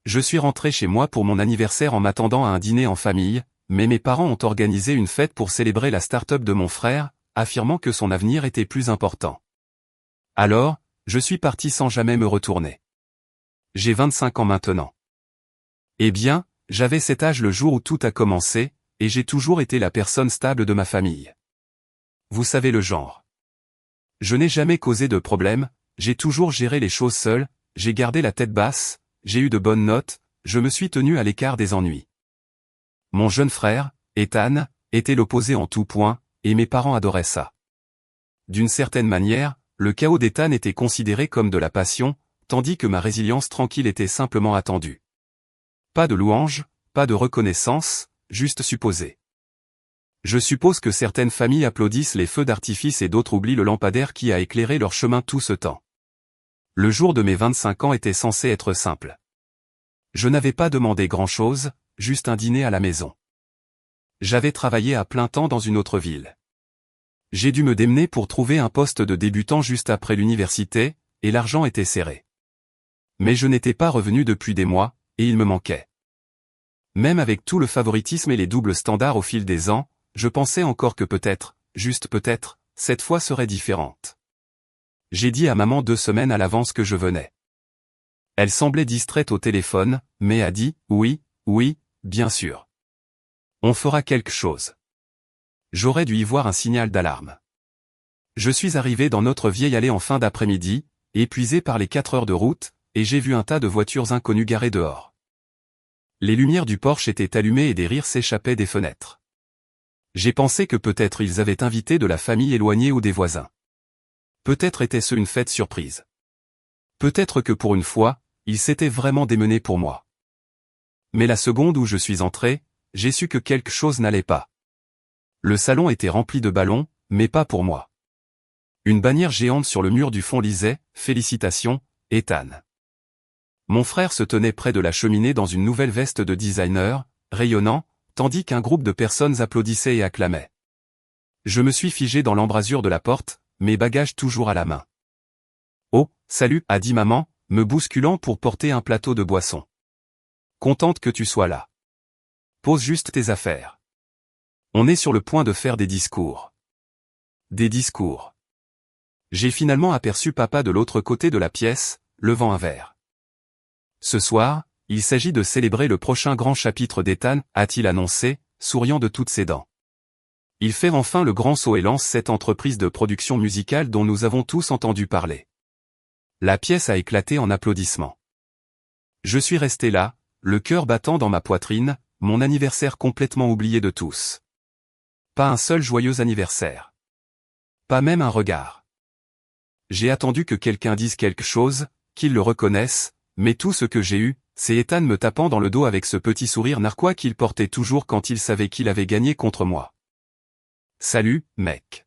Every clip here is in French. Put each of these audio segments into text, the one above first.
Je suis rentré chez moi pour mon anniversaire en m'attendant à un dîner en famille, mais mes parents ont organisé une fête pour célébrer la start-up de mon frère, affirmant que son avenir était plus important. Alors, je suis parti sans jamais me retourner. J'ai 25 ans maintenant. Eh bien, j'avais cet âge le jour où tout a commencé, et j'ai toujours été la personne stable de ma famille. Vous savez le genre. Je n'ai jamais causé de problème, j'ai toujours géré les choses seul, j'ai gardé la tête basse, j'ai eu de bonnes notes, je me suis tenu à l'écart des ennuis. Mon jeune frère, Ethan, était l'opposé en tout point, et mes parents adoraient ça. D'une certaine manière, le chaos d'Ethan était considéré comme de la passion, tandis que ma résilience tranquille était simplement attendue. Pas de louanges, pas de reconnaissance, juste supposé. Je suppose que certaines familles applaudissent les feux d'artifice et d'autres oublient le lampadaire qui a éclairé leur chemin tout ce temps. Le jour de mes 25 ans était censé être simple. Je n'avais pas demandé grand-chose, juste un dîner à la maison. J'avais travaillé à plein temps dans une autre ville. J'ai dû me démener pour trouver un poste de débutant juste après l'université, et l'argent était serré. Mais je n'étais pas revenu depuis des mois, et il me manquait. Même avec tout le favoritisme et les doubles standards au fil des ans, je pensais encore que peut-être, juste peut-être, cette fois serait différente. J'ai dit à maman 2 semaines à l'avance que je venais. Elle semblait distraite au téléphone, mais a dit « Oui, oui, bien sûr. On fera quelque chose. » J'aurais dû y voir un signal d'alarme. Je suis arrivé dans notre vieille allée en fin d'après-midi, épuisé par les 4 heures de route, et j'ai vu un tas de voitures inconnues garées dehors. Les lumières du porche étaient allumées et des rires s'échappaient des fenêtres. J'ai pensé que peut-être ils avaient invité de la famille éloignée ou des voisins. Peut-être était-ce une fête surprise. Peut-être que pour une fois, ils s'étaient vraiment démenés pour moi. Mais la seconde où je suis entré, j'ai su que quelque chose n'allait pas. Le salon était rempli de ballons, mais pas pour moi. Une bannière géante sur le mur du fond lisait « Félicitations, Ethan ». Mon frère se tenait près de la cheminée dans une nouvelle veste de designer, rayonnant, tandis qu'un groupe de personnes applaudissait et acclamait. Je me suis figé dans l'embrasure de la porte, mes bagages toujours à la main. « Oh, salut » a dit maman, me bousculant pour porter un plateau de boissons. « Contente que tu sois là. Pose juste tes affaires. On est sur le point de faire des discours. » Des discours. J'ai finalement aperçu papa de l'autre côté de la pièce, levant un verre. Ce soir, il s'agit de célébrer le prochain grand chapitre d'Ethan, a-t-il annoncé, souriant de toutes ses dents. Il fait enfin le grand saut et lance cette entreprise de production musicale dont nous avons tous entendu parler. La pièce a éclaté en applaudissements. Je suis resté là, le cœur battant dans ma poitrine, mon anniversaire complètement oublié de tous. Pas un seul joyeux anniversaire. Pas même un regard. J'ai attendu que quelqu'un dise quelque chose, qu'il le reconnaisse, mais tout ce que j'ai eu, c'est Ethan me tapant dans le dos avec ce petit sourire narquois qu'il portait toujours quand il savait qu'il avait gagné contre moi. Salut, mec.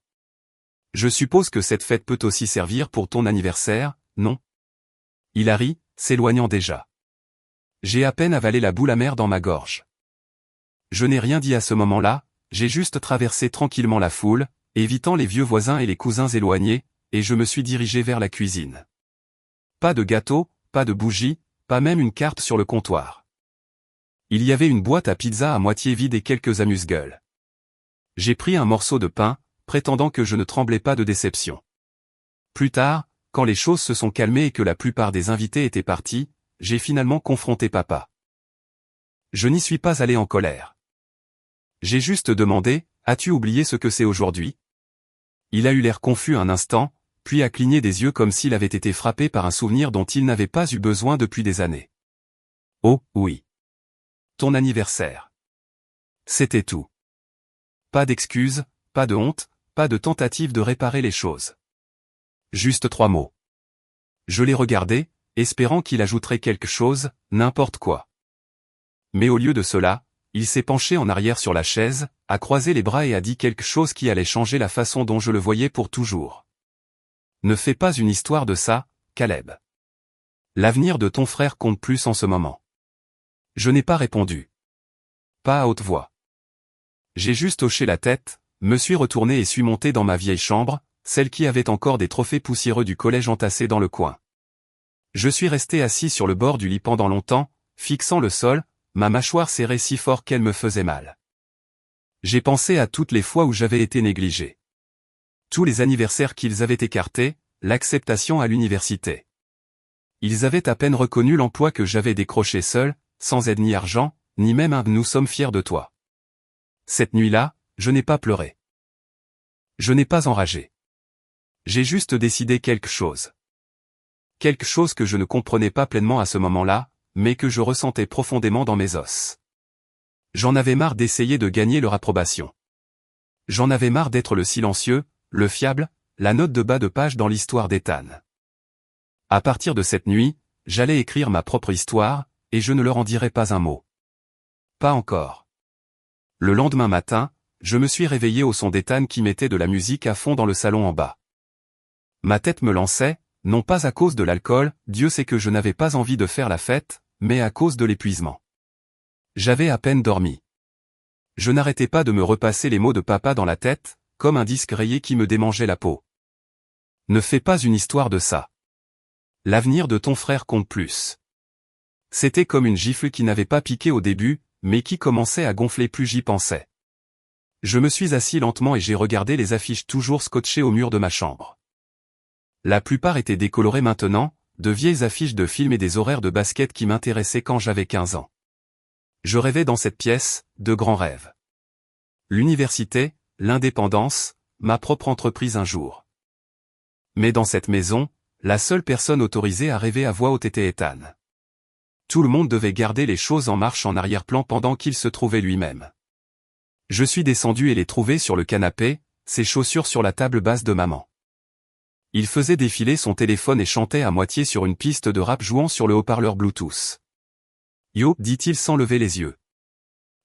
Je suppose que cette fête peut aussi servir pour ton anniversaire, non? Il a ri, s'éloignant déjà. J'ai à peine avalé la boule amère dans ma gorge. Je n'ai rien dit à ce moment-là, j'ai juste traversé tranquillement la foule, évitant les vieux voisins et les cousins éloignés, et je me suis dirigé vers la cuisine. Pas de gâteau, pas de bougies, pas même une carte sur le comptoir. Il y avait une boîte à pizza à moitié vide et quelques amuse-gueules. J'ai pris un morceau de pain, prétendant que je ne tremblais pas de déception. Plus tard, quand les choses se sont calmées et que la plupart des invités étaient partis, j'ai finalement confronté papa. Je n'y suis pas allé en colère. J'ai juste demandé, as-tu oublié ce que c'est aujourd'hui? Il a eu l'air confus un instant, puis a cligné des yeux comme s'il avait été frappé par un souvenir dont il n'avait pas eu besoin depuis des années. Oh, oui. Ton anniversaire. C'était tout. Pas d'excuses, pas de honte, pas de tentative de réparer les choses. Juste 3 mots. Je l'ai regardé, espérant qu'il ajouterait quelque chose, n'importe quoi. Mais au lieu de cela, il s'est penché en arrière sur la chaise, a croisé les bras et a dit quelque chose qui allait changer la façon dont je le voyais pour toujours. Ne fais pas une histoire de ça, Caleb. L'avenir de ton frère compte plus en ce moment. Je n'ai pas répondu. Pas à haute voix. J'ai juste hoché la tête, me suis retourné et suis monté dans ma vieille chambre, celle qui avait encore des trophées poussiéreux du collège entassés dans le coin. Je suis resté assis sur le bord du lit pendant longtemps, fixant le sol, ma mâchoire serrée si fort qu'elle me faisait mal. J'ai pensé à toutes les fois où j'avais été négligé. Tous les anniversaires qu'ils avaient écartés, l'acceptation à l'université. Ils avaient à peine reconnu l'emploi que j'avais décroché seul, sans aide ni argent, ni même un « nous sommes fiers de toi ». Cette nuit-là, je n'ai pas pleuré. Je n'ai pas enragé. J'ai juste décidé quelque chose. Quelque chose que je ne comprenais pas pleinement à ce moment-là, mais que je ressentais profondément dans mes os. J'en avais marre d'essayer de gagner leur approbation. J'en avais marre d'être le silencieux, le fiable, la note de bas de page dans l'histoire d'Ethan. À partir de cette nuit, j'allais écrire ma propre histoire, et je ne leur en dirais pas un mot. Pas encore. Le lendemain matin, je me suis réveillé au son d'Ethan qui mettait de la musique à fond dans le salon en bas. Ma tête me lançait, non pas à cause de l'alcool, Dieu sait que je n'avais pas envie de faire la fête, mais à cause de l'épuisement. J'avais à peine dormi. Je n'arrêtais pas de me repasser les mots de papa dans la tête, comme un disque rayé qui me démangeait la peau. Ne fais pas une histoire de ça. L'avenir de ton frère compte plus. C'était comme une gifle qui n'avait pas piqué au début, mais qui commençait à gonfler plus j'y pensais. Je me suis assis lentement et j'ai regardé les affiches toujours scotchées au mur de ma chambre. La plupart étaient décolorées maintenant, de vieilles affiches de films et des horaires de basket qui m'intéressaient quand j'avais 15 ans. Je rêvais dans cette pièce, de grands rêves. L'université, l'indépendance, ma propre entreprise un jour. Mais dans cette maison, la seule personne autorisée à rêver à voix haute était Ethan. Tout le monde devait garder les choses en marche en arrière-plan pendant qu'il se trouvait lui-même. Je suis descendu et l'ai trouvé sur le canapé, ses chaussures sur la table basse de maman. Il faisait défiler son téléphone et chantait à moitié sur une piste de rap jouant sur le haut-parleur Bluetooth. Yo, dit-il sans lever les yeux.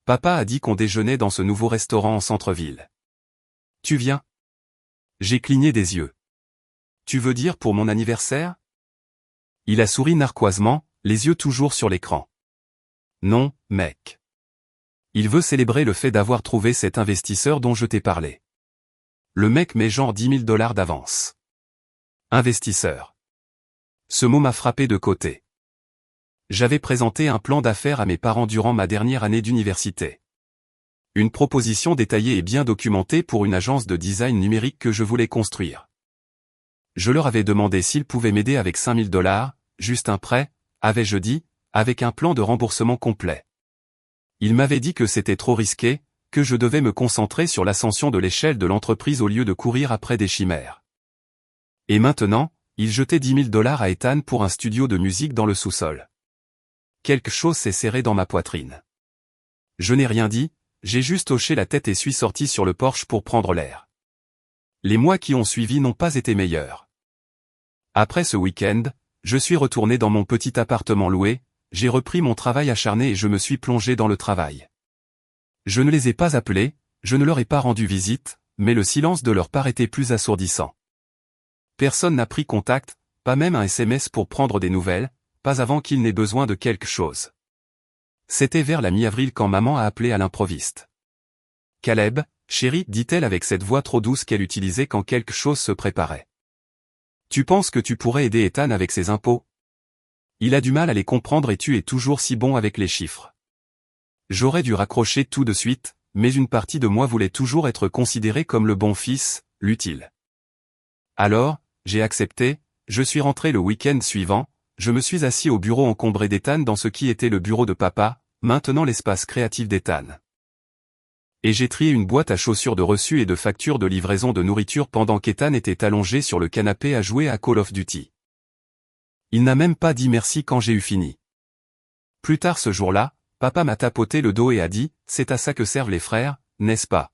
Papa a dit qu'on déjeunait dans ce nouveau restaurant en centre-ville. Tu viens? J'ai cligné des yeux. Tu veux dire pour mon anniversaire? Il a souri narquoisement, les yeux toujours sur l'écran. Non, mec. Il veut célébrer le fait d'avoir trouvé cet investisseur dont je t'ai parlé. Le mec met genre 10 000 $ d'avance. Investisseur. Ce mot m'a frappé de côté. J'avais présenté un plan d'affaires à mes parents durant ma dernière année d'université. Une proposition détaillée et bien documentée pour une agence de design numérique que je voulais construire. Je leur avais demandé s'ils pouvaient m'aider avec 5 000 $, juste un prêt, avais-je dit, avec un plan de remboursement complet. Ils m'avaient dit que c'était trop risqué, que je devais me concentrer sur l'ascension de l'échelle de l'entreprise au lieu de courir après des chimères. Et maintenant, ils jetaient 10 000 $ à Ethan pour un studio de musique dans le sous-sol. Quelque chose s'est serré dans ma poitrine. Je n'ai rien dit, j'ai juste hoché la tête et suis sorti sur le porche pour prendre l'air. Les mois qui ont suivi n'ont pas été meilleurs. Après ce week-end, je suis retourné dans mon petit appartement loué, j'ai repris mon travail acharné et je me suis plongé dans le travail. Je ne les ai pas appelés, je ne leur ai pas rendu visite, mais le silence de leur part était plus assourdissant. Personne n'a pris contact, pas même un SMS pour prendre des nouvelles, pas avant qu'il n'ait besoin de quelque chose. C'était vers la mi-avril quand maman a appelé à l'improviste. Caleb, chérie, dit-elle avec cette voix trop douce qu'elle utilisait quand quelque chose se préparait. Tu penses que tu pourrais aider Ethan avec ses impôts? Il a du mal à les comprendre et tu es toujours si bon avec les chiffres. J'aurais dû raccrocher tout de suite, mais une partie de moi voulait toujours être considéré comme le bon fils, l'utile. Alors, j'ai accepté, je suis rentré le week-end suivant, je me suis assis au bureau encombré d'Ethan dans ce qui était le bureau de papa, maintenant l'espace créatif d'Ethan. Et j'ai trié une boîte à chaussures de reçus et de factures de livraison de nourriture pendant qu'Ethan était allongé sur le canapé à jouer à Call of Duty. Il n'a même pas dit merci quand j'ai eu fini. Plus tard ce jour-là, papa m'a tapoté le dos et a dit, c'est à ça que servent les frères, n'est-ce pas?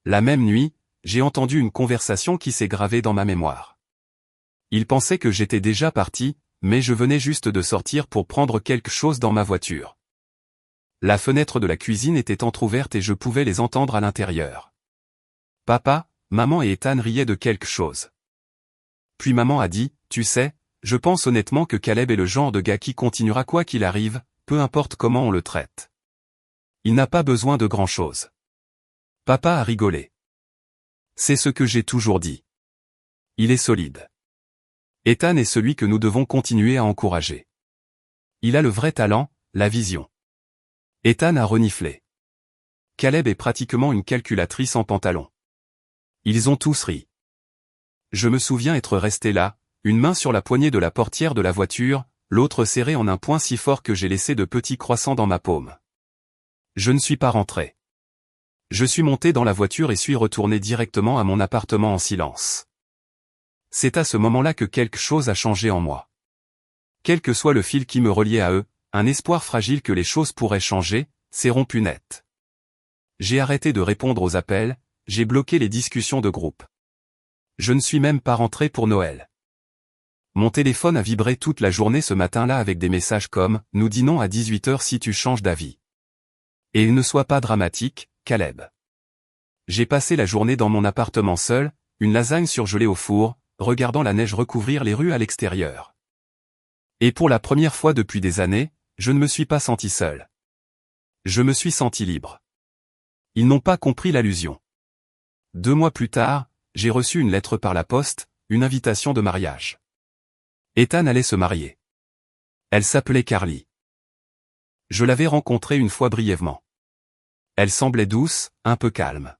La même nuit, j'ai entendu une conversation qui s'est gravée dans ma mémoire. Il pensait que j'étais déjà parti, mais je venais juste de sortir pour prendre quelque chose dans ma voiture. La fenêtre de la cuisine était entr'ouverte et je pouvais les entendre à l'intérieur. Papa, maman et Ethan riaient de quelque chose. Puis maman a dit, tu sais, je pense honnêtement que Caleb est le genre de gars qui continuera quoi qu'il arrive, peu importe comment on le traite. Il n'a pas besoin de grand-chose. Papa a rigolé. C'est ce que j'ai toujours dit. Il est solide. Ethan est celui que nous devons continuer à encourager. Il a le vrai talent, la vision. Ethan a reniflé. Caleb est pratiquement une calculatrice en pantalon. Ils ont tous ri. Je me souviens être resté là, une main sur la poignée de la portière de la voiture, l'autre serrée en un poing si fort que j'ai laissé de petits croissants dans ma paume. Je ne suis pas rentré. Je suis monté dans la voiture et suis retourné directement à mon appartement en silence. C'est à ce moment-là que quelque chose a changé en moi. Quel que soit le fil qui me reliait à eux, un espoir fragile que les choses pourraient changer, s'est rompu net. J'ai arrêté de répondre aux appels, j'ai bloqué les discussions de groupe. Je ne suis même pas rentré pour Noël. Mon téléphone a vibré toute la journée ce matin-là avec des messages comme « Nous dînons à 18h si tu changes d'avis ». Et ne sois pas dramatique, Caleb. J'ai passé la journée dans mon appartement seul, une lasagne surgelée au four, regardant la neige recouvrir les rues à l'extérieur. Et pour la première fois depuis des années, je ne me suis pas senti seul. Je me suis senti libre. Ils n'ont pas compris l'allusion. 2 mois plus tard, j'ai reçu une lettre par la poste, une invitation de mariage. Ethan allait se marier. Elle s'appelait Carly. Je l'avais rencontrée une fois brièvement. Elle semblait douce, un peu calme.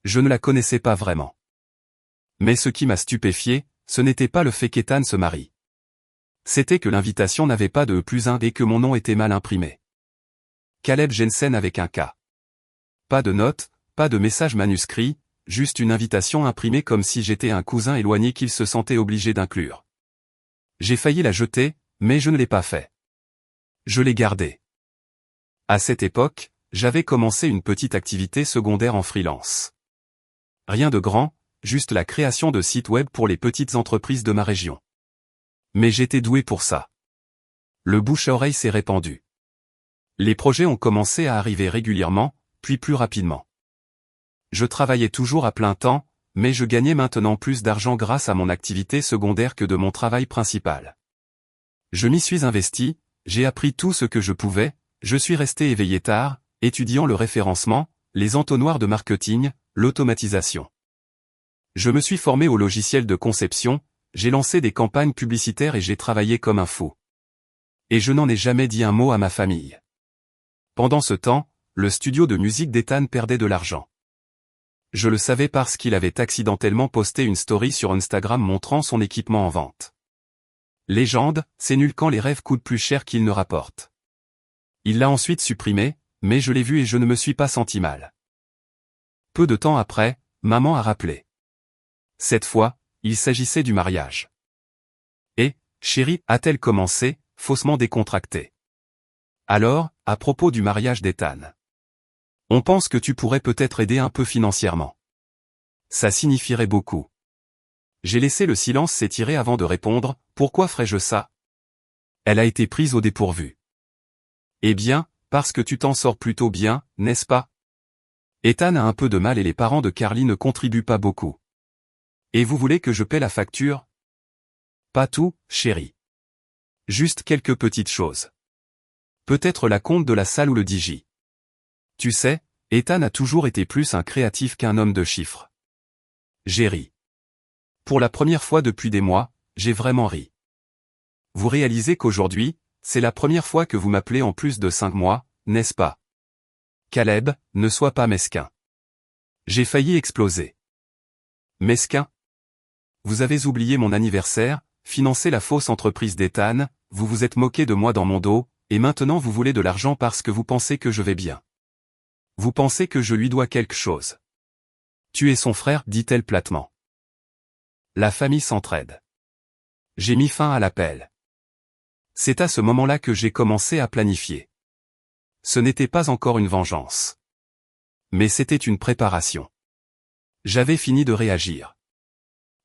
Je ne la connaissais pas vraiment. Mais ce qui m'a stupéfié, ce n'était pas le fait qu'Ethan se marie. C'était que l'invitation n'avait pas de E+1 et que mon nom était mal imprimé. Caleb Jensen avec un K. Pas de notes, pas de message manuscrit, juste une invitation imprimée comme si j'étais un cousin éloigné qu'il se sentait obligé d'inclure. J'ai failli la jeter, mais je ne l'ai pas fait. Je l'ai gardée. À cette époque, j'avais commencé une petite activité secondaire en freelance. Rien de grand, juste la création de sites web pour les petites entreprises de ma région. Mais j'étais doué pour ça. Le bouche à oreille s'est répandu. Les projets ont commencé à arriver régulièrement, puis plus rapidement. Je travaillais toujours à plein temps, mais je gagnais maintenant plus d'argent grâce à mon activité secondaire que de mon travail principal. Je m'y suis investi, j'ai appris tout ce que je pouvais, je suis resté éveillé tard, étudiant le référencement, les entonnoirs de marketing, l'automatisation. Je me suis formé au logiciel de conception, j'ai lancé des campagnes publicitaires et j'ai travaillé comme un fou. Et je n'en ai jamais dit un mot à ma famille. Pendant ce temps, le studio de musique d'Ethan perdait de l'argent. Je le savais parce qu'il avait accidentellement posté une story sur Instagram montrant son équipement en vente. Légende, c'est nul quand les rêves coûtent plus cher qu'ils ne rapportent. Il l'a ensuite supprimé, mais je l'ai vu et je ne me suis pas senti mal. Peu de temps après, maman a rappelé. Cette fois, il s'agissait du mariage. Et, chérie, a-t-elle commencé, faussement décontractée. Alors, à propos du mariage d'Ethan. On pense que tu pourrais peut-être aider un peu financièrement. Ça signifierait beaucoup. J'ai laissé le silence s'étirer avant de répondre, pourquoi ferais-je ça? Elle a été prise au dépourvu. Eh bien, parce que tu t'en sors plutôt bien, n'est-ce pas? Ethan a un peu de mal et les parents de Carly ne contribuent pas beaucoup. Et vous voulez que je paie la facture? Pas tout, chérie. Juste quelques petites choses. Peut-être la compte de la salle ou le digi. Tu sais, Ethan a toujours été plus un créatif qu'un homme de chiffres. J'ai ri. Pour la première fois depuis des mois, j'ai vraiment ri. Vous réalisez qu'aujourd'hui, c'est la première fois que vous m'appelez en plus de 5 mois, n'est-ce pas? Caleb, ne sois pas mesquin. J'ai failli exploser. Mesquin? Vous avez oublié mon anniversaire, financé la fausse entreprise d'Ethan, vous vous êtes moqué de moi dans mon dos, et maintenant vous voulez de l'argent parce que vous pensez que je vais bien. Vous pensez que je lui dois quelque chose. Tu es son frère, dit-elle platement. La famille s'entraide. J'ai mis fin à l'appel. C'est à ce moment-là que j'ai commencé à planifier. Ce n'était pas encore une vengeance. Mais c'était une préparation. J'avais fini de réagir.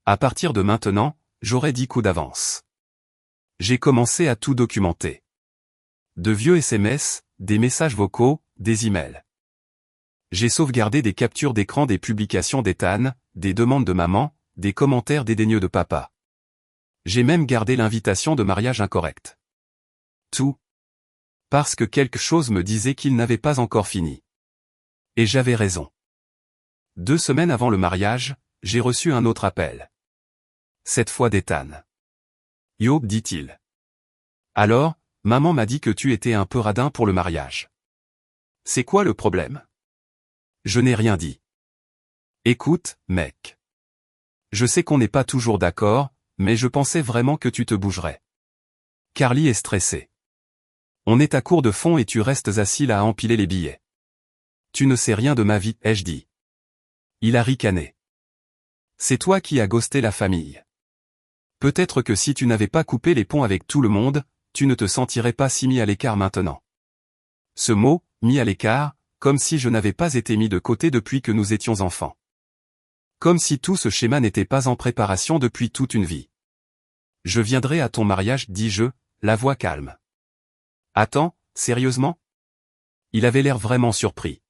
À partir de maintenant, j'aurai 10 coups d'avance. J'ai commencé à tout documenter. De vieux SMS, des messages vocaux, des emails. J'ai sauvegardé des captures d'écran des publications d'Ethan, des demandes de maman, des commentaires dédaigneux de papa. J'ai même gardé l'invitation de mariage incorrecte. Tout. Parce que quelque chose me disait qu'il n'avait pas encore fini. Et j'avais raison. 2 semaines avant le mariage, j'ai reçu un autre appel. Cette fois d'Ethan. Yo, dit-il. Alors, maman m'a dit que tu étais un peu radin pour le mariage. C'est quoi le problème? Je n'ai rien dit. Écoute, mec. Je sais qu'on n'est pas toujours d'accord, mais je pensais vraiment que tu te bougerais. Carly est stressée. On est à court de fonds et tu restes assis là à empiler les billets. Tu ne sais rien de ma vie, ai-je dit. Il a ricané. C'est toi qui as ghosté la famille. Peut-être que si tu n'avais pas coupé les ponts avec tout le monde, tu ne te sentirais pas si mis à l'écart maintenant. Ce mot, mis à l'écart, comme si je n'avais pas été mis de côté depuis que nous étions enfants. Comme si tout ce schéma n'était pas en préparation depuis toute une vie. Je viendrai à ton mariage, dis-je, la voix calme. Attends, sérieusement? Il avait l'air vraiment surpris.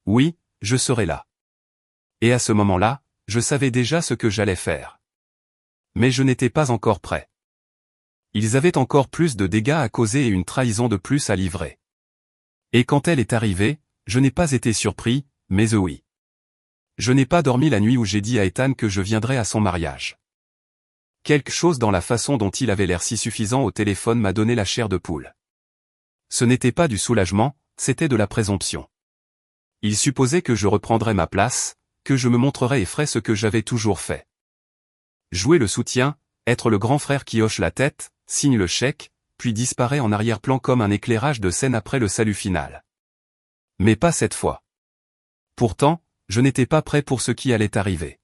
Oui, je serai là. Et à ce moment-là, je savais déjà ce que j'allais faire. Mais je n'étais pas encore prêt. Ils avaient encore plus de dégâts à causer et une trahison de plus à livrer. Et quand elle est arrivée, je n'ai pas été surpris, mais eux oui. Je n'ai pas dormi la nuit où j'ai dit à Ethan que je viendrais à son mariage. Quelque chose dans la façon dont il avait l'air si suffisant au téléphone m'a donné la chair de poule. Ce n'était pas du soulagement, c'était de la présomption. Il supposait que je reprendrais ma place, que je me montrerais et ferais ce que j'avais toujours fait. Jouer le soutien, être le grand frère qui hoche la tête, signe le chèque, puis disparaît en arrière-plan comme un éclairage de scène après le salut final. Mais pas cette fois. Pourtant, je n'étais pas prêt pour ce qui allait arriver.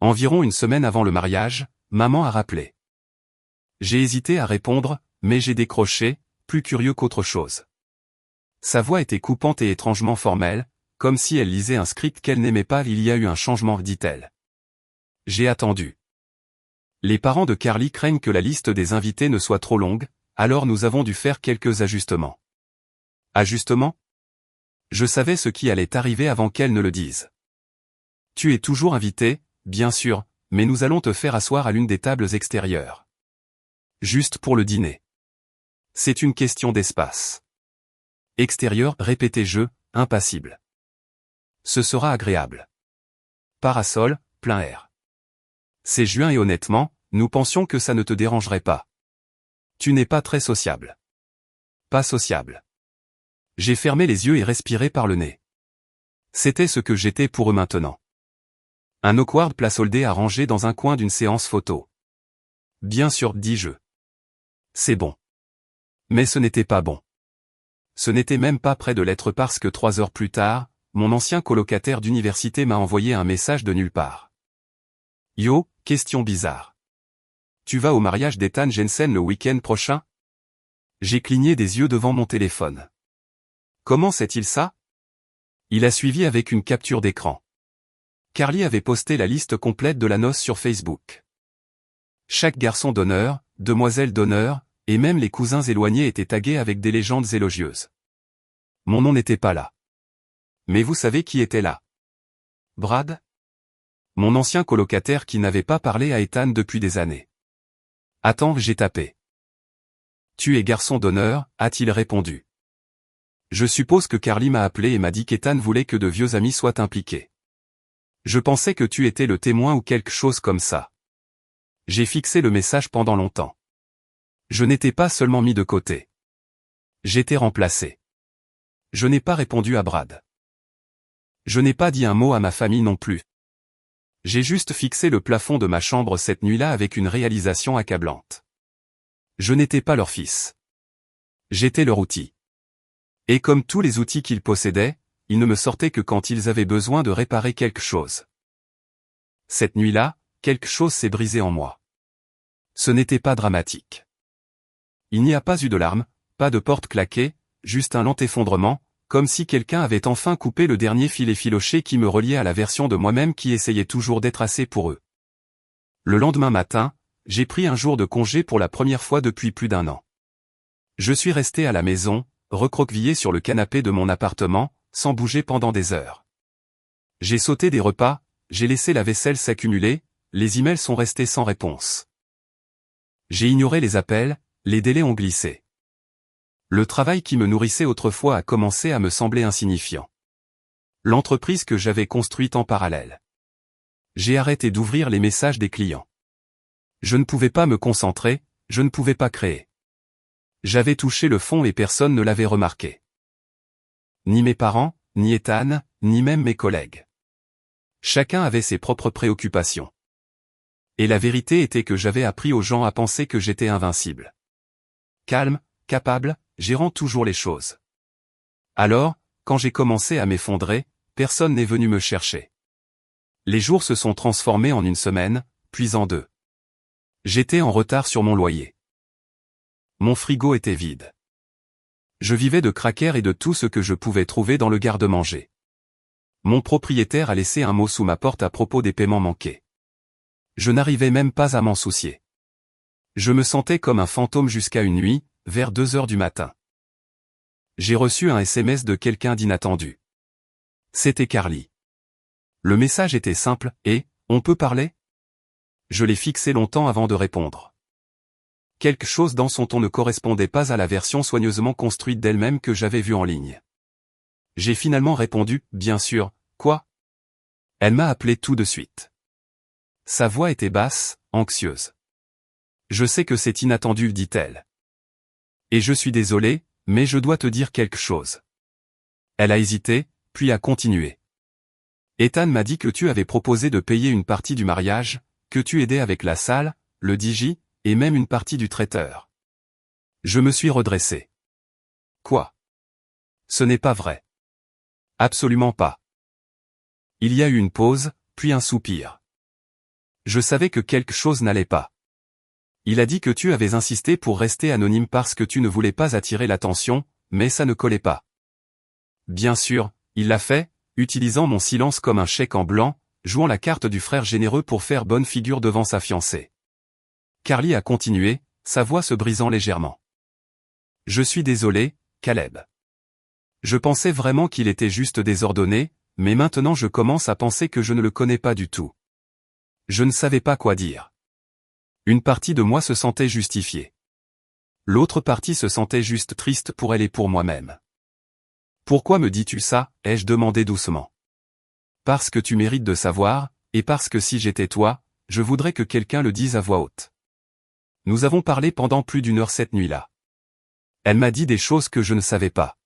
Environ une semaine avant le mariage, maman a rappelé. J'ai hésité à répondre, mais j'ai décroché, plus curieux qu'autre chose. Sa voix était coupante et étrangement formelle, comme si elle lisait un script qu'elle n'aimait pas. Il y a eu un changement, dit-elle. J'ai attendu. Les parents de Carly craignent que la liste des invités ne soit trop longue, alors nous avons dû faire quelques ajustements. Ajustements? Je savais ce qui allait arriver avant qu'elle ne le dise. Tu es toujours invité, bien sûr, mais nous allons te faire asseoir à l'une des tables extérieures. Juste pour le dîner. C'est une question d'espace. Extérieur, répétai-je, impassible. Ce sera agréable. Parasol, plein air. C'est juin et honnêtement, nous pensions que ça ne te dérangerait pas. Tu n'es pas très sociable. Pas sociable. J'ai fermé les yeux et respiré par le nez. C'était ce que j'étais pour eux maintenant. Un awkward placeholder à ranger dans un coin d'une séance photo. Bien sûr, dis-je. C'est bon. Mais ce n'était pas bon. Ce n'était même pas près de l'être parce que 3 heures plus tard, mon ancien colocataire d'université m'a envoyé un message de nulle part. Yo, question bizarre. Tu vas au mariage d'Ethan Jensen le week-end prochain? J'ai cligné des yeux devant mon téléphone. Comment sait-il ça? Il a suivi avec une capture d'écran. Carly avait posté la liste complète de la noce sur Facebook. Chaque garçon d'honneur, demoiselle d'honneur, et même les cousins éloignés étaient tagués avec des légendes élogieuses. Mon nom n'était pas là. Mais vous savez qui était là? Brad? Mon ancien colocataire qui n'avait pas parlé à Ethan depuis des années. Attends, j'ai tapé. Tu es garçon d'honneur, a-t-il répondu. Je suppose que Carly m'a appelé et m'a dit qu'Ethan voulait que de vieux amis soient impliqués. Je pensais que tu étais le témoin ou quelque chose comme ça. J'ai fixé le message pendant longtemps. Je n'étais pas seulement mis de côté. J'étais remplacé. Je n'ai pas répondu à Brad. Je n'ai pas dit un mot à ma famille non plus. J'ai juste fixé le plafond de ma chambre cette nuit-là avec une réalisation accablante. Je n'étais pas leur fils. J'étais leur outil. Et comme tous les outils qu'ils possédaient, ils ne me sortaient que quand ils avaient besoin de réparer quelque chose. Cette nuit-là, quelque chose s'est brisé en moi. Ce n'était pas dramatique. Il n'y a pas eu de larmes, pas de porte claquée, juste un lent effondrement, comme si quelqu'un avait enfin coupé le dernier fil effiloché qui me reliait à la version de moi-même qui essayait toujours d'être assez pour eux. Le lendemain matin, j'ai pris un jour de congé pour la première fois depuis plus d'1 an. Je suis resté à la maison, recroquevillé sur le canapé de mon appartement, sans bouger pendant des heures. J'ai sauté des repas, j'ai laissé la vaisselle s'accumuler, les emails sont restés sans réponse. J'ai ignoré les appels, les délais ont glissé. Le travail qui me nourrissait autrefois a commencé à me sembler insignifiant. L'entreprise que j'avais construite en parallèle. J'ai arrêté d'ouvrir les messages des clients. Je ne pouvais pas me concentrer, je ne pouvais pas créer. J'avais touché le fond et personne ne l'avait remarqué. Ni mes parents, ni Ethan, ni même mes collègues. Chacun avait ses propres préoccupations. Et la vérité était que j'avais appris aux gens à penser que j'étais invincible. Calme, capable, gérant toujours les choses. Alors, quand j'ai commencé à m'effondrer, personne n'est venu me chercher. Les jours se sont transformés en une semaine, puis en 2. J'étais en retard sur mon loyer. Mon frigo était vide. Je vivais de crackers et de tout ce que je pouvais trouver dans le garde-manger. Mon propriétaire a laissé un mot sous ma porte à propos des paiements manqués. Je n'arrivais même pas à m'en soucier. Je me sentais comme un fantôme jusqu'à une nuit, vers 2 heures du matin. J'ai reçu un SMS de quelqu'un d'inattendu. C'était Carly. Le message était simple, et « On peut parler ?» Je l'ai fixé longtemps avant de répondre. Quelque chose dans son ton ne correspondait pas à la version soigneusement construite d'elle-même que j'avais vue en ligne. J'ai finalement répondu « Bien sûr, quoi ?» Elle m'a appelé tout de suite. Sa voix était basse, anxieuse. « Je sais que c'est inattendu, dit-elle. Et je suis désolé, mais je dois te dire quelque chose. » Elle a hésité, puis a continué. « Ethan m'a dit que tu avais proposé de payer une partie du mariage, que tu aidais avec la salle, le DJ, et même une partie du traiteur. » Je me suis redressé. « Quoi ? Ce n'est pas vrai. » « Absolument pas. » Il y a eu une pause, puis un soupir. Je savais que quelque chose n'allait pas. Il a dit que tu avais insisté pour rester anonyme parce que tu ne voulais pas attirer l'attention, mais ça ne collait pas. Bien sûr, il l'a fait, utilisant mon silence comme un chèque en blanc, jouant la carte du frère généreux pour faire bonne figure devant sa fiancée. Carly a continué, sa voix se brisant légèrement. « Je suis désolé, Caleb. Je pensais vraiment qu'il était juste désordonné, mais maintenant je commence à penser que je ne le connais pas du tout. Je ne savais pas quoi dire. Une partie de moi se sentait justifiée. L'autre partie se sentait juste triste pour elle et pour moi-même. « Pourquoi me dis-tu ça ?» ai-je demandé doucement. « Parce que tu mérites de savoir, et parce que si j'étais toi, je voudrais que quelqu'un le dise à voix haute. » Nous avons parlé pendant plus d'1 heure cette nuit-là. Elle m'a dit des choses que je ne savais pas.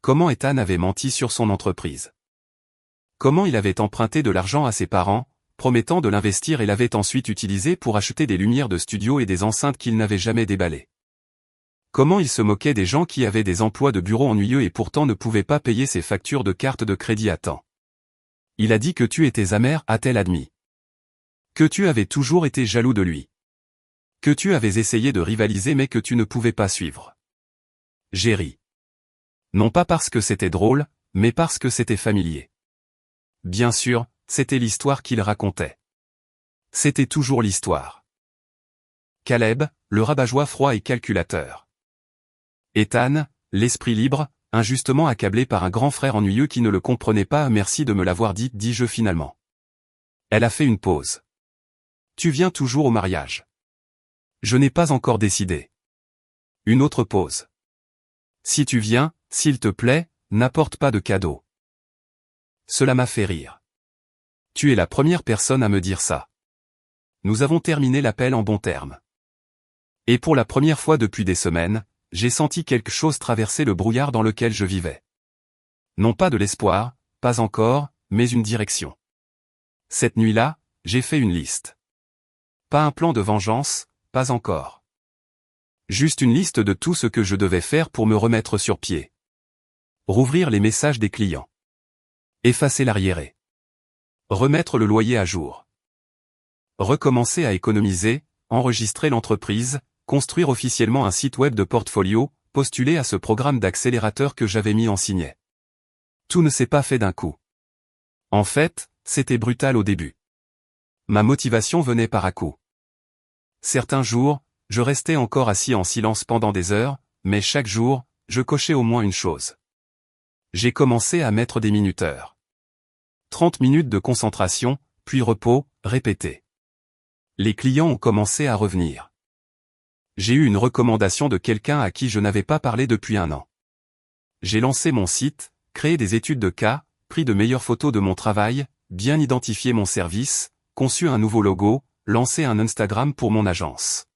Comment Ethan avait menti sur son entreprise. Comment il avait emprunté de l'argent à ses parents, promettant de l'investir et l'avait ensuite utilisé pour acheter des lumières de studio et des enceintes qu'il n'avait jamais déballées. Comment il se moquait des gens qui avaient des emplois de bureau ennuyeux et pourtant ne pouvaient pas payer ses factures de carte de crédit à temps. Il a dit que tu étais amer, a-t-elle admis. Que tu avais toujours été jaloux de lui. Que tu avais essayé de rivaliser mais que tu ne pouvais pas suivre. J'ai ri. Non pas parce que c'était drôle, mais parce que c'était familier. Bien sûr, c'était l'histoire qu'il racontait. C'était toujours l'histoire. Caleb, le rabat-joie froid et calculateur. Ethan, l'esprit libre, injustement accablé par un grand frère ennuyeux qui ne le comprenait pas. Merci de me l'avoir dit, dis-je finalement. Elle a fait une pause. Tu viens toujours au mariage. Je n'ai pas encore décidé. Une autre pause. Si tu viens, s'il te plaît, n'apporte pas de cadeau. Cela m'a fait rire. Tu es la première personne à me dire ça. Nous avons terminé l'appel en bons termes. Et pour la première fois depuis des semaines, j'ai senti quelque chose traverser le brouillard dans lequel je vivais. Non pas de l'espoir, pas encore, mais une direction. Cette nuit-là, j'ai fait une liste. Pas un plan de vengeance, pas encore. Juste une liste de tout ce que je devais faire pour me remettre sur pied. Rouvrir les messages des clients. Effacer l'arriéré. Remettre le loyer à jour. Recommencer à économiser, enregistrer l'entreprise, construire officiellement un site web de portfolio, postuler à ce programme d'accélérateur que j'avais mis en signet. Tout ne s'est pas fait d'un coup. En fait, c'était brutal au début. Ma motivation venait par à-coups. Certains jours, je restais encore assis en silence pendant des heures, mais chaque jour, je cochais au moins une chose. J'ai commencé à mettre des minuteurs. 30 minutes de concentration, puis repos, répété. Les clients ont commencé à revenir. J'ai eu une recommandation de quelqu'un à qui je n'avais pas parlé depuis 1 an. J'ai lancé mon site, créé des études de cas, pris de meilleures photos de mon travail, bien identifié mon service, conçu un nouveau logo, lancé un Instagram pour mon agence.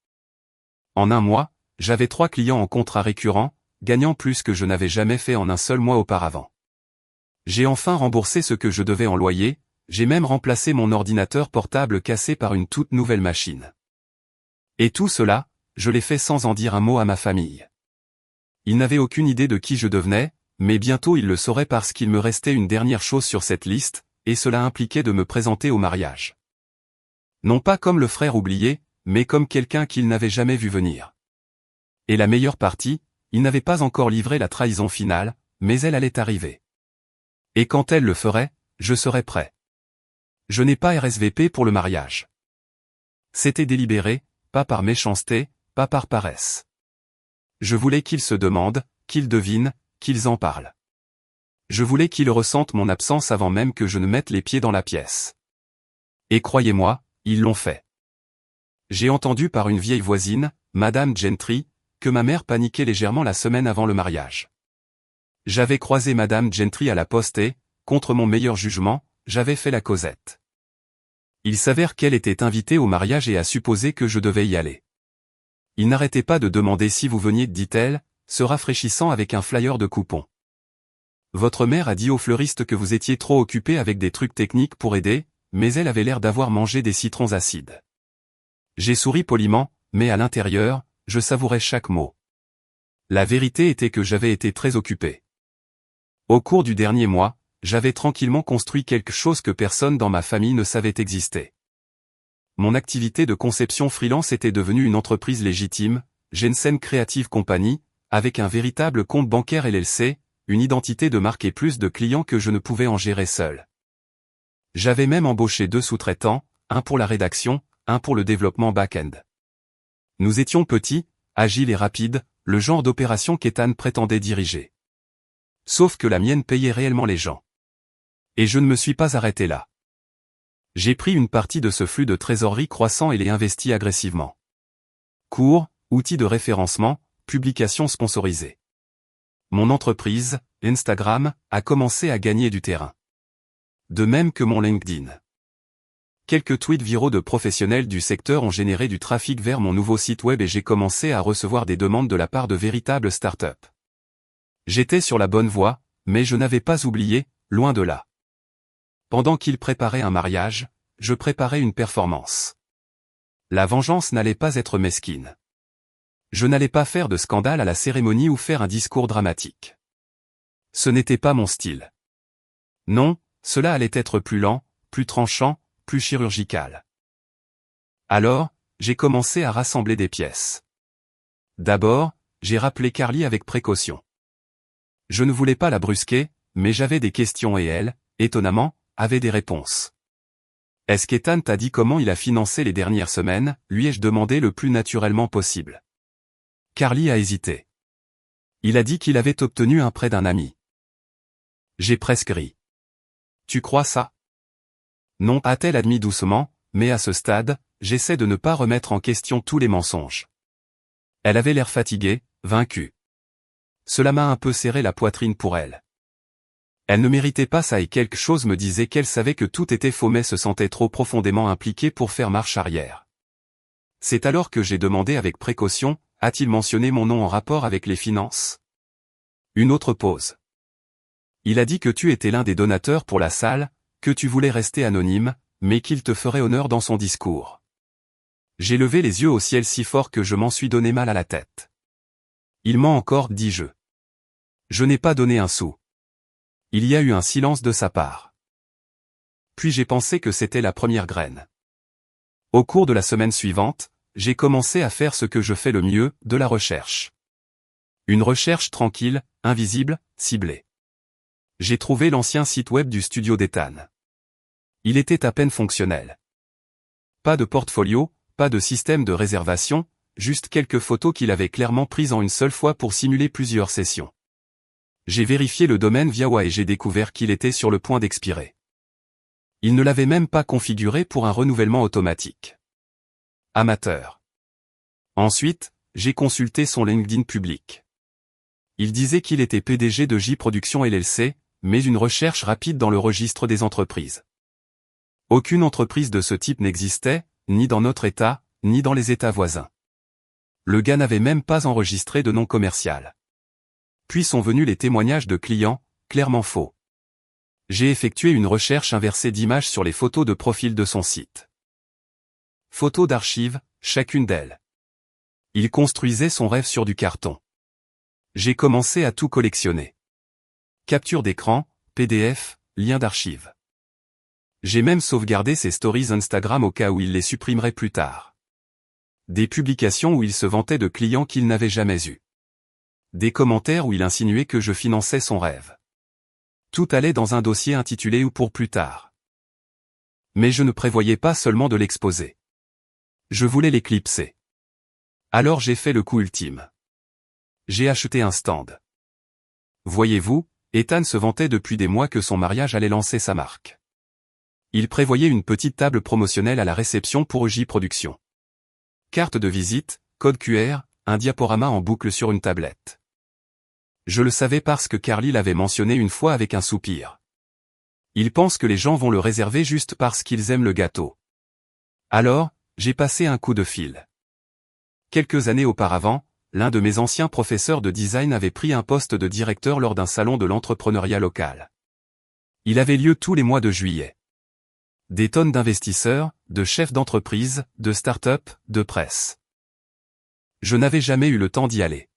En 1 mois, j'avais 3 clients en contrat récurrent, gagnant plus que je n'avais jamais fait en un seul mois auparavant. J'ai enfin remboursé ce que je devais en loyer, j'ai même remplacé mon ordinateur portable cassé par une toute nouvelle machine. Et tout cela, je l'ai fait sans en dire un mot à ma famille. Ils n'avaient aucune idée de qui je devenais, mais bientôt ils le sauraient parce qu'il me restait une dernière chose sur cette liste, et cela impliquait de me présenter au mariage. Non pas comme le frère oublié, mais comme quelqu'un qu'ils n'avaient jamais vu venir. Et la meilleure partie, ils n'avaient pas encore livré la trahison finale, mais elle allait arriver. Et quand elle le ferait, je serais prêt. Je n'ai pas RSVP pour le mariage. C'était délibéré, pas par méchanceté, pas par paresse. Je voulais qu'ils se demandent, qu'ils devinent, qu'ils en parlent. Je voulais qu'ils ressentent mon absence avant même que je ne mette les pieds dans la pièce. Et croyez-moi, ils l'ont fait. J'ai entendu par une vieille voisine, Madame Gentry, que ma mère paniquait légèrement la semaine avant le mariage. J'avais croisé Madame Gentry à la poste et, contre mon meilleur jugement, j'avais fait la causette. Il s'avère qu'elle était invitée au mariage et a supposé que je devais y aller. Il n'arrêtait pas de demander si vous veniez, dit-elle, se rafraîchissant avec un flyer de coupons. Votre mère a dit au fleuriste que vous étiez trop occupé avec des trucs techniques pour aider, mais elle avait l'air d'avoir mangé des citrons acides. J'ai souri poliment, mais à l'intérieur, je savourais chaque mot. La vérité était que j'avais été très occupé. Au cours du dernier mois, j'avais tranquillement construit quelque chose que personne dans ma famille ne savait exister. Mon activité de conception freelance était devenue une entreprise légitime, Jensen Creative Company, avec un véritable compte bancaire LLC, une identité de marque et plus de clients que je ne pouvais en gérer seul. J'avais même embauché 2 sous-traitants, un pour la rédaction, un pour le développement back-end. Nous étions petits, agiles et rapides, le genre d'opération qu'Ethan prétendait diriger. Sauf que la mienne payait réellement les gens. Et je ne me suis pas arrêté là. J'ai pris une partie de ce flux de trésorerie croissant et l'ai investi agressivement. Cours, outils de référencement, publications sponsorisées. Mon entreprise, Instagram, a commencé à gagner du terrain. De même que mon LinkedIn. Quelques tweets viraux de professionnels du secteur ont généré du trafic vers mon nouveau site web et j'ai commencé à recevoir des demandes de la part de véritables startups. J'étais sur la bonne voie, mais je n'avais pas oublié, loin de là. Pendant qu'ils préparaient un mariage, je préparais une performance. La vengeance n'allait pas être mesquine. Je n'allais pas faire de scandale à la cérémonie ou faire un discours dramatique. Ce n'était pas mon style. Non, cela allait être plus lent, plus tranchant, plus chirurgical. Alors, j'ai commencé à rassembler des pièces. D'abord, j'ai rappelé Carly avec précaution. Je ne voulais pas la brusquer, mais j'avais des questions et elle, étonnamment, avait des réponses. Est-ce qu'Ethan t'a dit comment il a financé les dernières semaines, lui ai-je demandé le plus naturellement possible. Carly a hésité. Il a dit qu'il avait obtenu un prêt d'un ami. J'ai presque ri. Tu crois ça? Non, a-t-elle admis doucement, mais à ce stade, j'essaie de ne pas remettre en question tous les mensonges. Elle avait l'air fatiguée, vaincue. Cela m'a un peu serré la poitrine pour elle. Elle ne méritait pas ça et quelque chose me disait qu'elle savait que tout était faux mais se sentait trop profondément impliquée pour faire marche arrière. C'est alors que j'ai demandé avec précaution, a-t-il mentionné mon nom en rapport avec les finances? Une autre pause. Il a dit que tu étais l'un des donateurs pour la salle, que tu voulais rester anonyme, mais qu'il te ferait honneur dans son discours. J'ai levé les yeux au ciel si fort que je m'en suis donné mal à la tête. Il ment encore, dis-je. Je n'ai pas donné un sou. Il y a eu un silence de sa part. Puis j'ai pensé que c'était la première graine. Au cours de la semaine suivante, j'ai commencé à faire ce que je fais le mieux, de la recherche. Une recherche tranquille, invisible, ciblée. J'ai trouvé l'ancien site web du studio d'Ethan. Il était à peine fonctionnel. Pas de portfolio, pas de système de réservation, juste quelques photos qu'il avait clairement prises en une seule fois pour simuler plusieurs sessions. J'ai vérifié le domaine via WA et j'ai découvert qu'il était sur le point d'expirer. Il ne l'avait même pas configuré pour un renouvellement automatique. Amateur. Ensuite, j'ai consulté son LinkedIn public. Il disait qu'il était PDG de J Production LLC, mais une recherche rapide dans le registre des entreprises. Aucune entreprise de ce type n'existait, ni dans notre État, ni dans les États voisins. Le gars n'avait même pas enregistré de nom commercial. Puis sont venus les témoignages de clients, clairement faux. J'ai effectué une recherche inversée d'images sur les photos de profil de son site. Photos d'archives, chacune d'elles. Il construisait son rêve sur du carton. J'ai commencé à tout collectionner. Capture d'écran, PDF, liens d'archives. J'ai même sauvegardé ses stories Instagram au cas où il les supprimerait plus tard. Des publications où il se vantait de clients qu'il n'avait jamais eus. Des commentaires où il insinuait que je finançais son rêve. Tout allait dans un dossier intitulé « Ou pour plus tard ». Mais je ne prévoyais pas seulement de l'exposer. Je voulais l'éclipser. Alors j'ai fait le coup ultime. J'ai acheté un stand. Voyez-vous, Ethan se vantait depuis des mois que son mariage allait lancer sa marque. Il prévoyait une petite table promotionnelle à la réception pour EJ Productions. Carte de visite, code QR, un diaporama en boucle sur une tablette. Je le savais parce que Carly l'avait mentionné une fois avec un soupir. Il pense que les gens vont le réserver juste parce qu'ils aiment le gâteau. Alors, j'ai passé un coup de fil. Quelques années auparavant, l'un de mes anciens professeurs de design avait pris un poste de directeur lors d'un salon de l'entrepreneuriat local. Il avait lieu tous les mois de juillet. Des tonnes d'investisseurs, de chefs d'entreprise, de start-up, de presse. Je n'avais jamais eu le temps d'y aller.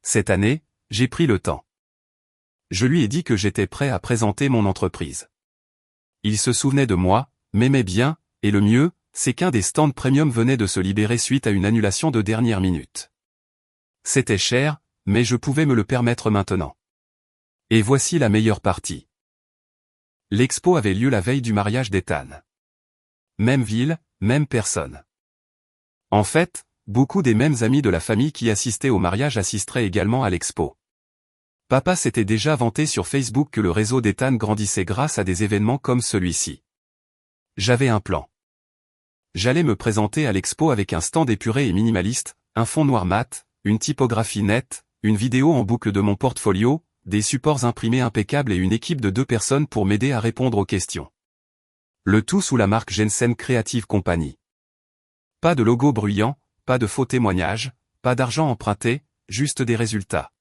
Cette année, j'ai pris le temps. Je lui ai dit que j'étais prêt à présenter mon entreprise. Il se souvenait de moi, m'aimait bien, et le mieux, c'est qu'un des stands premium venait de se libérer suite à une annulation de dernière minute. C'était cher, mais je pouvais me le permettre maintenant. Et voici la meilleure partie. L'expo avait lieu la veille du mariage d'Ethan. Même ville, même personne. En fait, beaucoup des mêmes amis de la famille qui assistaient au mariage assisteraient également à l'expo. Papa s'était déjà vanté sur Facebook que le réseau d'Ethan grandissait grâce à des événements comme celui-ci. J'avais un plan. J'allais me présenter à l'expo avec un stand épuré et minimaliste, un fond noir mat, une typographie nette, une vidéo en boucle de mon portfolio, des supports imprimés impeccables et une équipe de 2 personnes pour m'aider à répondre aux questions. Le tout sous la marque Jensen Creative Company. Pas de logo bruyant, pas de faux témoignages, pas d'argent emprunté, juste des résultats.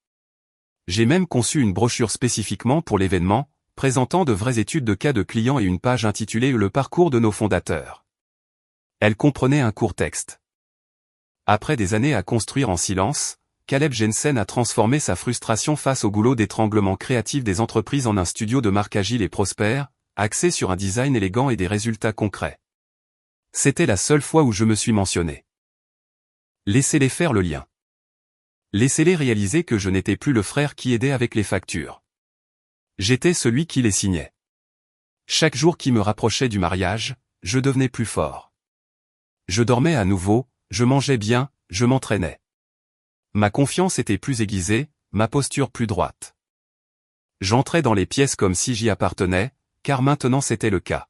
J'ai même conçu une brochure spécifiquement pour l'événement, présentant de vraies études de cas de clients et une page intitulée « Le parcours de nos fondateurs ». Elle comprenait un court texte. Après des années à construire en silence, Caleb Jensen a transformé sa frustration face au goulot d'étranglement créatif des entreprises en un studio de marque agile et prospère, axé sur un design élégant et des résultats concrets. C'était la seule fois où je me suis mentionné. Laissez-les faire le lien. Laissez-les réaliser que je n'étais plus le frère qui aidait avec les factures. J'étais celui qui les signait. Chaque jour qui me rapprochait du mariage, je devenais plus fort. Je dormais à nouveau, je mangeais bien, je m'entraînais. Ma confiance était plus aiguisée, ma posture plus droite. J'entrais dans les pièces comme si j'y appartenais, car maintenant c'était le cas.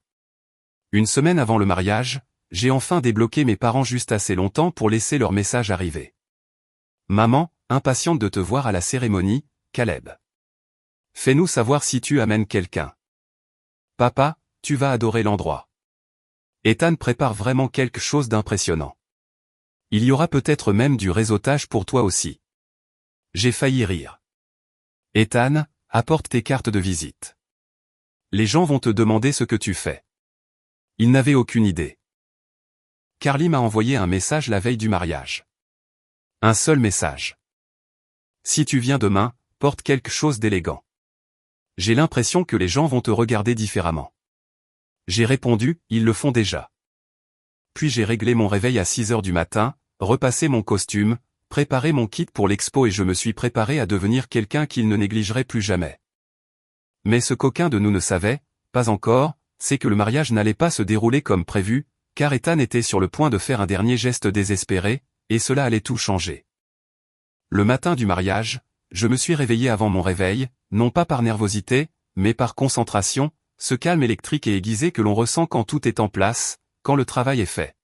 Une semaine avant le mariage, j'ai enfin débloqué mes parents juste assez longtemps pour laisser leur message arriver. Maman, impatiente de te voir à la cérémonie, Caleb. Fais-nous savoir si tu amènes quelqu'un. Papa, tu vas adorer l'endroit. Ethan prépare vraiment quelque chose d'impressionnant. Il y aura peut-être même du réseautage pour toi aussi. J'ai failli rire. Ethan, apporte tes cartes de visite. Les gens vont te demander ce que tu fais. Il n'avait aucune idée. Carly m'a envoyé un message la veille du mariage. Un seul message. Si tu viens demain, porte quelque chose d'élégant. J'ai l'impression que les gens vont te regarder différemment. J'ai répondu, ils le font déjà. Puis j'ai réglé mon réveil à 6 heures du matin, repassé mon costume, préparé mon kit pour l'expo et je me suis préparé à devenir quelqu'un qu'il ne négligerait plus jamais. Mais ce qu'aucun de nous ne savait, pas encore, c'est que le mariage n'allait pas se dérouler comme prévu, car Ethan était sur le point de faire un dernier geste désespéré, et cela allait tout changer. Le matin du mariage, je me suis réveillé avant mon réveil, non pas par nervosité, mais par concentration, ce calme électrique et aiguisé que l'on ressent quand tout est en place, quand le travail est fait.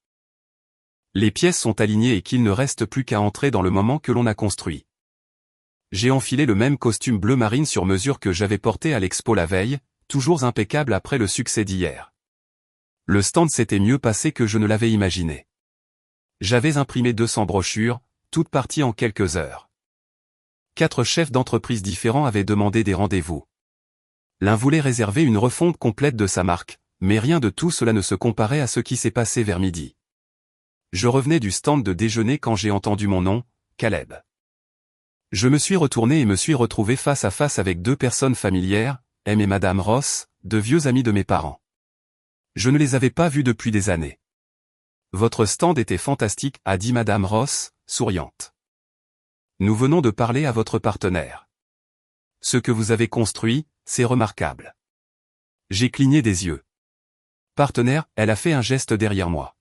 Les pièces sont alignées et qu'il ne reste plus qu'à entrer dans le moment que l'on a construit. J'ai enfilé le même costume bleu marine sur mesure que j'avais porté à l'expo la veille, toujours impeccable après le succès d'hier. Le stand s'était mieux passé que je ne l'avais imaginé. J'avais imprimé 200 brochures, toutes parties en quelques heures. 4 chefs d'entreprise différents avaient demandé des rendez-vous. L'un voulait réserver une refonte complète de sa marque, mais rien de tout cela ne se comparait à ce qui s'est passé vers midi. Je revenais du stand de déjeuner quand j'ai entendu mon nom, Caleb. Je me suis retourné et me suis retrouvé face à face avec 2 personnes familières, M et Madame Ross, 2 vieux amis de mes parents. Je ne les avais pas vus depuis des années. Votre stand était fantastique, a dit Madame Ross, souriante. Nous venons de parler à votre partenaire. Ce que vous avez construit, c'est remarquable. J'ai cligné des yeux. Partenaire, elle a fait un geste derrière moi.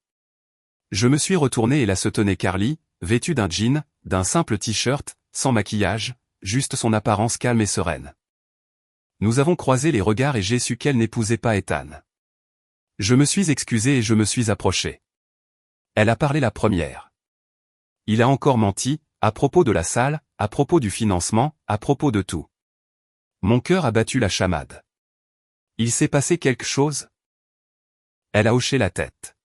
Je me suis retourné et là se tenait Carly, vêtue d'un jean, d'un simple t-shirt, sans maquillage, juste son apparence calme et sereine. Nous avons croisé les regards et j'ai su qu'elle n'épousait pas Ethan. Je me suis excusé et je me suis approché. Elle a parlé la première. Il a encore menti, à propos de la salle, à propos du financement, à propos de tout. Mon cœur a battu la chamade. Il s'est passé quelque chose? Elle a hoché la tête.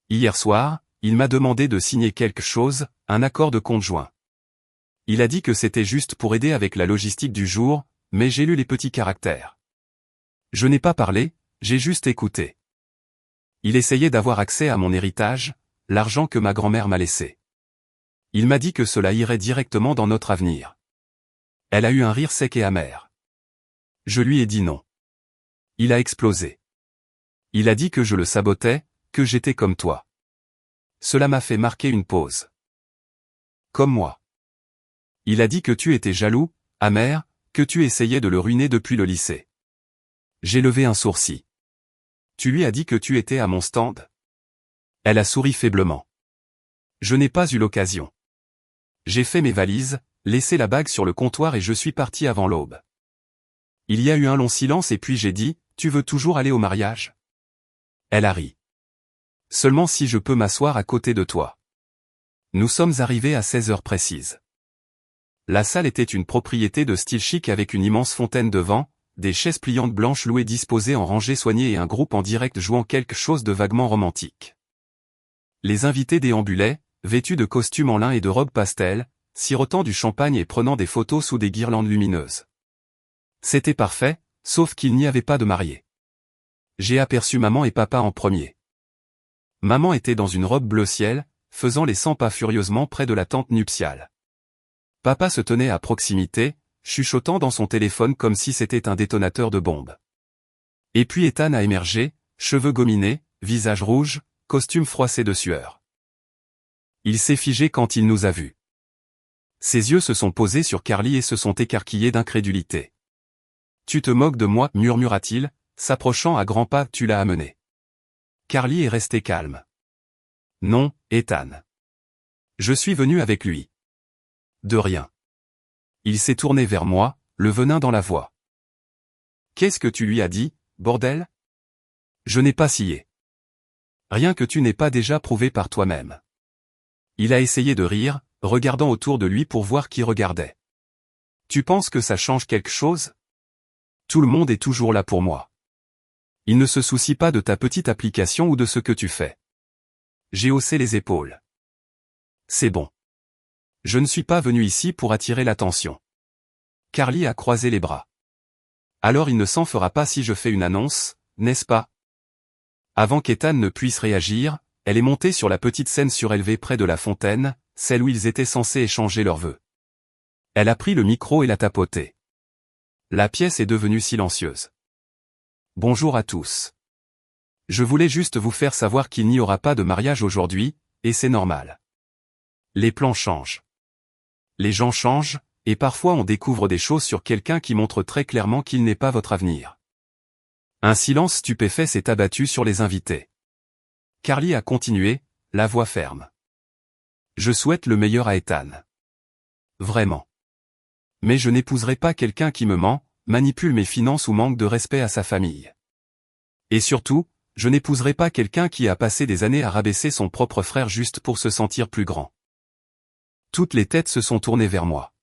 Hier soir, il m'a demandé de signer quelque chose, un accord de compte joint. Il a dit que c'était juste pour aider avec la logistique du jour, mais j'ai lu les petits caractères. Je n'ai pas parlé, j'ai juste écouté. Il essayait d'avoir accès à mon héritage, l'argent que ma grand-mère m'a laissé. Il m'a dit que cela irait directement dans notre avenir. Elle a eu un rire sec et amer. Je lui ai dit non. Il a explosé. Il a dit que je le sabotais, que j'étais comme toi. Cela m'a fait marquer une pause. Comme moi. Il a dit que tu étais jaloux, amer, que tu essayais de le ruiner depuis le lycée. J'ai levé un sourcil. Tu lui as dit que tu étais à mon stand? Elle a souri faiblement. Je n'ai pas eu l'occasion. J'ai fait mes valises, laissé la bague sur le comptoir et je suis parti avant l'aube. Il y a eu un long silence et puis j'ai dit, tu veux toujours aller au mariage? Elle a ri. Seulement si je peux m'asseoir à côté de toi. Nous sommes arrivés à 16 heures précises. La salle était une propriété de style chic avec une immense fontaine devant, des chaises pliantes blanches louées disposées en rangées soignées et un groupe en direct jouant quelque chose de vaguement romantique. Les invités déambulaient, vêtus de costumes en lin et de robes pastel, sirotant du champagne et prenant des photos sous des guirlandes lumineuses. C'était parfait, sauf qu'il n'y avait pas de mariés. J'ai aperçu maman et papa en premier. Maman était dans une robe bleu ciel, faisant les 100 pas furieusement près de la tente nuptiale. Papa se tenait à proximité, chuchotant dans son téléphone comme si c'était un détonateur de bombes. Et puis Ethan a émergé, cheveux gominés, visage rouge, costume froissé de sueur. Il s'est figé quand il nous a vus. Ses yeux se sont posés sur Carly et se sont écarquillés d'incrédulité. « Tu te moques de moi » murmura-t-il, s'approchant à grands pas. « Tu l'as amené. » Carly est restée calme. « Non, Ethan. Je suis venu avec lui. » De rien. Il s'est tourné vers moi, le venin dans la voix. « Qu'est-ce que tu lui as dit, bordel ? » Je n'ai pas scié. Rien que tu n'aies pas déjà prouvé par toi-même. Il a essayé de rire, regardant autour de lui pour voir qui regardait. Tu penses que ça change quelque chose? Tout le monde est toujours là pour moi. Il ne se soucie pas de ta petite application ou de ce que tu fais. J'ai haussé les épaules. C'est bon. Je ne suis pas venu ici pour attirer l'attention. Carly a croisé les bras. Alors il ne s'en fera pas si je fais une annonce, n'est-ce pas? Avant qu'Ethan ne puisse réagir, elle est montée sur la petite scène surélevée près de la fontaine, celle où ils étaient censés échanger leurs vœux. Elle a pris le micro et l'a tapoté. La pièce est devenue silencieuse. Bonjour à tous. Je voulais juste vous faire savoir qu'il n'y aura pas de mariage aujourd'hui, et c'est normal. Les plans changent. Les gens changent, et parfois on découvre des choses sur quelqu'un qui montrent très clairement qu'il n'est pas votre avenir. Un silence stupéfait s'est abattu sur les invités. Carly a continué, la voix ferme. Je souhaite le meilleur à Ethan. Vraiment. Mais je n'épouserai pas quelqu'un qui me ment, manipule mes finances ou manque de respect à sa famille. Et surtout, je n'épouserai pas quelqu'un qui a passé des années à rabaisser son propre frère juste pour se sentir plus grand. Toutes les têtes se sont tournées vers moi.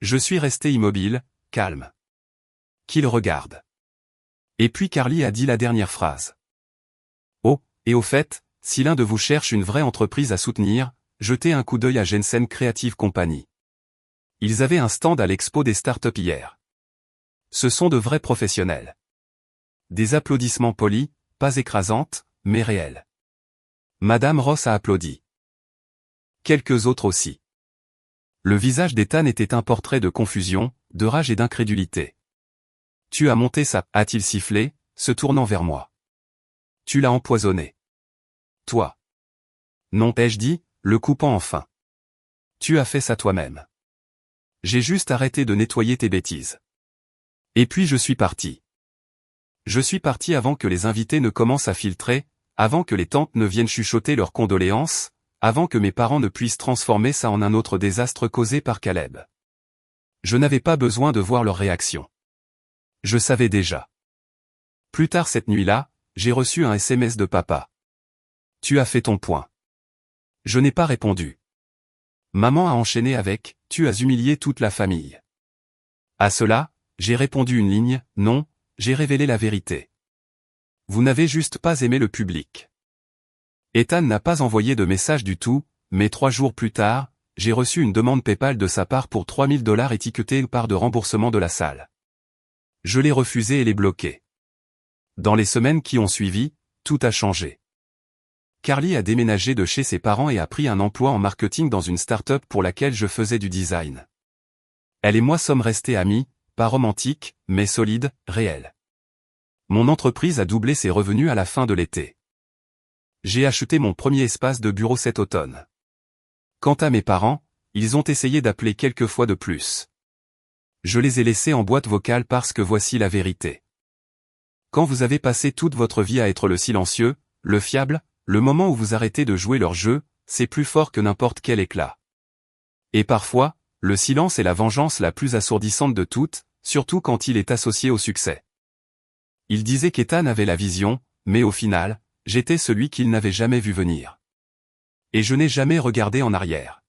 Je suis resté immobile, calme. Qu'il regarde. Et puis Carly a dit la dernière phrase. Oh, et au fait, si l'un de vous cherche une vraie entreprise à soutenir, jetez un coup d'œil à Jensen Creative Company. Ils avaient un stand à l'expo des startups hier. Ce sont de vrais professionnels. Des applaudissements polis, pas écrasantes, mais réels. Madame Ross a applaudi. Quelques autres aussi. Le visage d'Ethan était un portrait de confusion, de rage et d'incrédulité. Tu as monté ça, a-t-il sifflé, se tournant vers moi. Tu l'as empoisonné. Toi. Non, ai-je dit, le coupant enfin. Tu as fait ça toi-même. J'ai juste arrêté de nettoyer tes bêtises. Et puis je suis parti. Je suis parti avant que les invités ne commencent à filtrer, avant que les tantes ne viennent chuchoter leurs condoléances, avant que mes parents ne puissent transformer ça en un autre désastre causé par Caleb. Je n'avais pas besoin de voir leur réaction. Je savais déjà. Plus tard cette nuit-là, j'ai reçu un SMS de papa. Tu as fait ton point. Je n'ai pas répondu. Maman a enchaîné avec « Tu as humilié toute la famille ». À cela, j'ai répondu une ligne « Non, j'ai révélé la vérité. Vous n'avez juste pas aimé le public ». Ethan n'a pas envoyé de message du tout, mais 3 jours plus tard, j'ai reçu une demande PayPal de sa part pour $3000 étiquetée part de remboursement de la salle. Je l'ai refusé et l'ai bloqué. Dans les semaines qui ont suivi, tout a changé. Carly a déménagé de chez ses parents et a pris un emploi en marketing dans une start-up pour laquelle je faisais du design. Elle et moi sommes restés amis, pas romantiques, mais solides, réels. Mon entreprise a doublé ses revenus à la fin de l'été. J'ai acheté mon premier espace de bureau cet automne. Quant à mes parents, ils ont essayé d'appeler quelques fois de plus. Je les ai laissés en boîte vocale parce que voici la vérité. Quand vous avez passé toute votre vie à être le silencieux, le fiable, le moment où vous arrêtez de jouer leur jeu, c'est plus fort que n'importe quel éclat. Et parfois, le silence est la vengeance la plus assourdissante de toutes, surtout quand il est associé au succès. Il disait qu'Ethan avait la vision, mais au final, j'étais celui qu'il n'avait jamais vu venir. Et je n'ai jamais regardé en arrière.